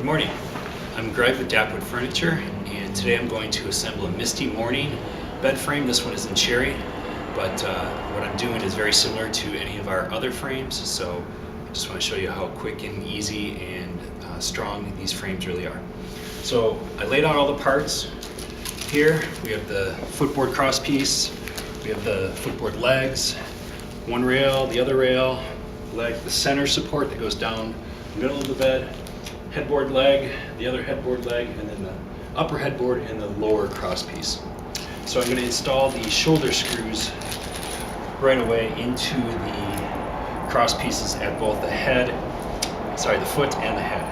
Good morning. I'm Greg with Dapwood Furniture, and today I'm going to assemble a Misty Morning bed frame. This one is in cherry, but what I'm doing is very similar to any of our other frames, so I just want to show you how quick and easy and strong these frames really are. So I laid out all the parts. Here we have the footboard cross piece, we have the footboard legs, one rail, the other rail, leg, the center support that goes down the middle of the bed, headboard leg, the other headboard leg, and then the upper headboard and the lower cross piece. So I'm going to install the shoulder screws right away into the cross pieces at both the foot and the head.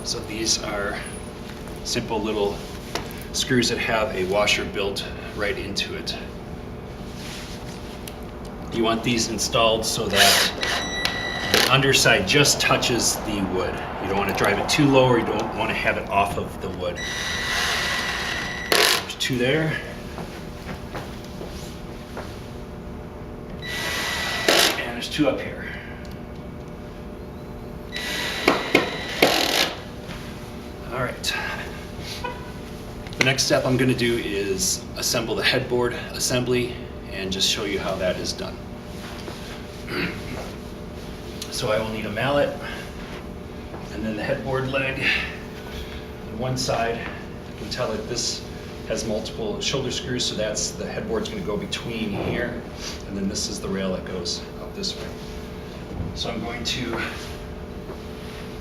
So these are simple little screws that have a washer built right into it. You want these installed so that the underside just touches the wood. You don't want to drive it too low, or you don't want to have it off of the wood. There's two there. And there's two up here. All right. The next step I'm going to do is assemble the headboard assembly and just show you how that is done. So I will need a mallet, and then the headboard leg on one side. You can tell that this has multiple shoulder screws, so that's the headboard's going to go between here, and then this is the rail that goes up this way. So I'm going to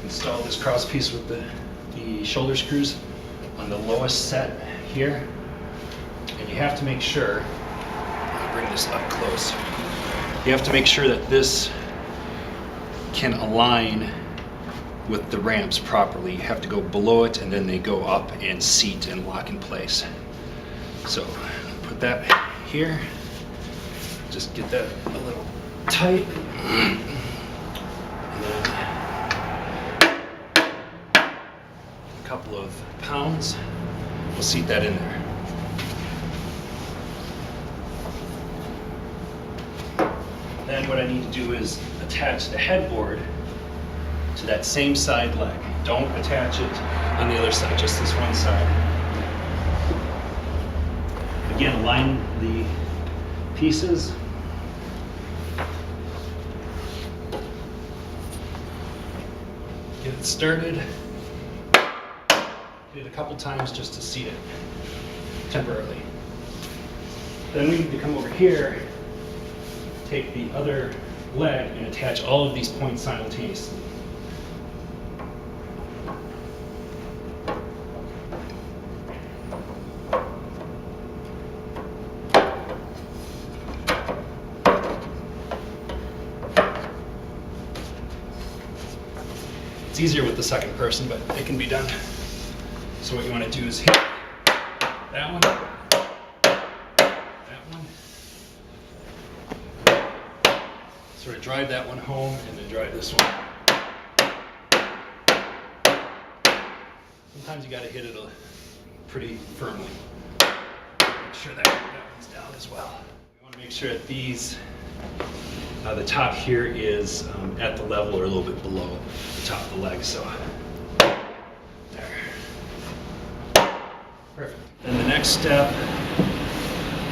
install this cross piece with the shoulder screws on the lowest set here, and you have to make sure, I'll bring this up close, you have to make sure that this can align with the ramps properly. You have to go below it, and then they go up and seat and lock in place. So put that here, just get that a little tight, and then a couple of pounds, we'll seat that in there. Then what I need to do is attach the headboard to that same side leg. Don't attach it on the other side, just this one side. Again, align the pieces. Get it started. Hit it a couple times just to seat it temporarily. Then we need to come over here, take the other leg and attach all of these points simultaneously. It's easier with the second person, but it can be done. So what you want to do is hit that one, sort of drive that one home, and then drive this one. Sometimes you got to hit it pretty firmly. Make sure that one's down as well. We want to make sure that these, the top here is at the level or a little bit below the top of the leg. So there. Perfect. Then the next step,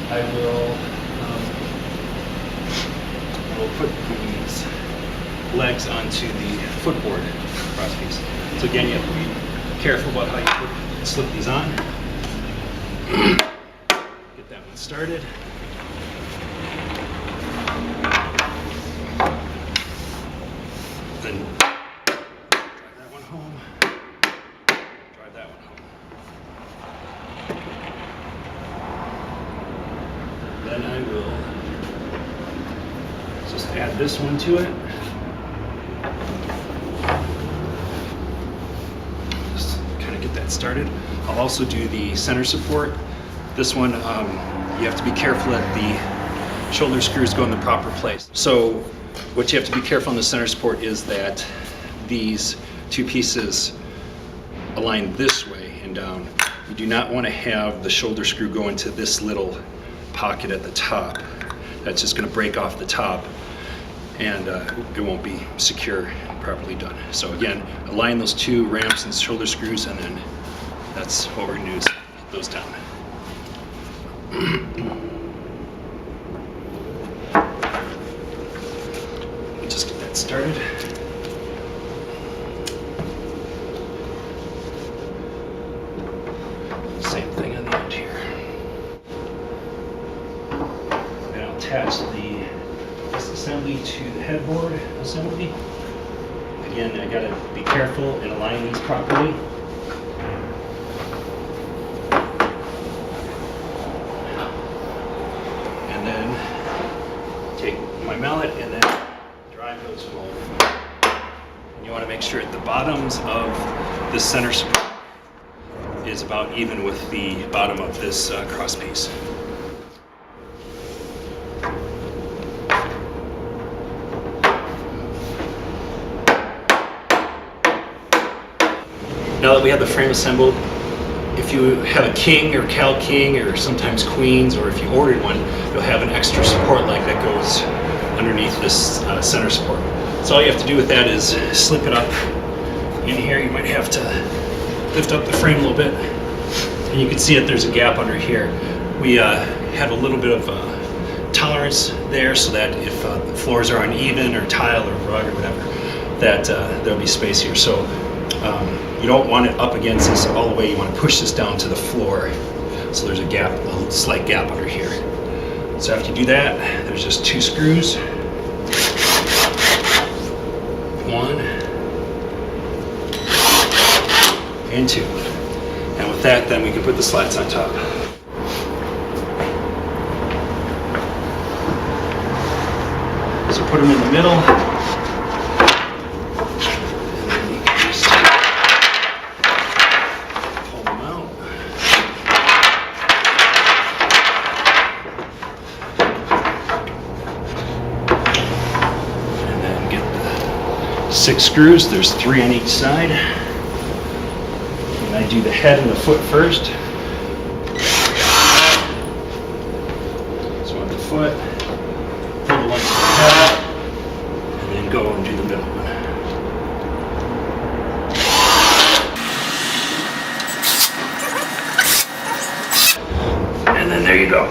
I will put these legs onto the footboard cross piece. So again, you have to be careful about how you slip these on. Get that one started. Then drive that one home. Drive that one home. Then I will just add this one to it. Just kind of get that started. I'll also do the center support. This one, you have to be careful that the shoulder screws go in the proper place. So what you have to be careful on the center support is that these two pieces align this way and down. You do not want to have the shoulder screw go into this little pocket at the top. That's just going to break off the top. and it won't be secure and properly done. So again, align those two ramps and shoulder screws, and then that's what we're going to do is get those down. Just get that started. Same thing on the end here. And I'll attach this assembly to the headboard assembly. Again, I gotta be careful and align these properly. And then take my mallet and then drive those home. And you want to make sure at the bottoms of the center support is about even with the bottom of this cross piece. Now that we have the frame assembled, if you have a king or Cal King or sometimes queens, or if you ordered one, you'll have an extra support leg that goes underneath this center support. So all you have to do with that is slip it up in here. You might have to lift up the frame a little bit, and you can see that there's a gap under here. We have a little bit of tolerance there so that if the floors are uneven or tile or rug or whatever, that there'll be space here. So you don't want it up against this all the way. You want to push this down to the floor. So there's a gap, a slight gap under here. So after you do that, there's just two screws. One and two. And with that, then we can put the slats on top. So put them in the middle. Six screws, there's three on each side. And I do the head and the foot first. So on the foot, pull the one to the head, and then go and do the middle one. And then there you go.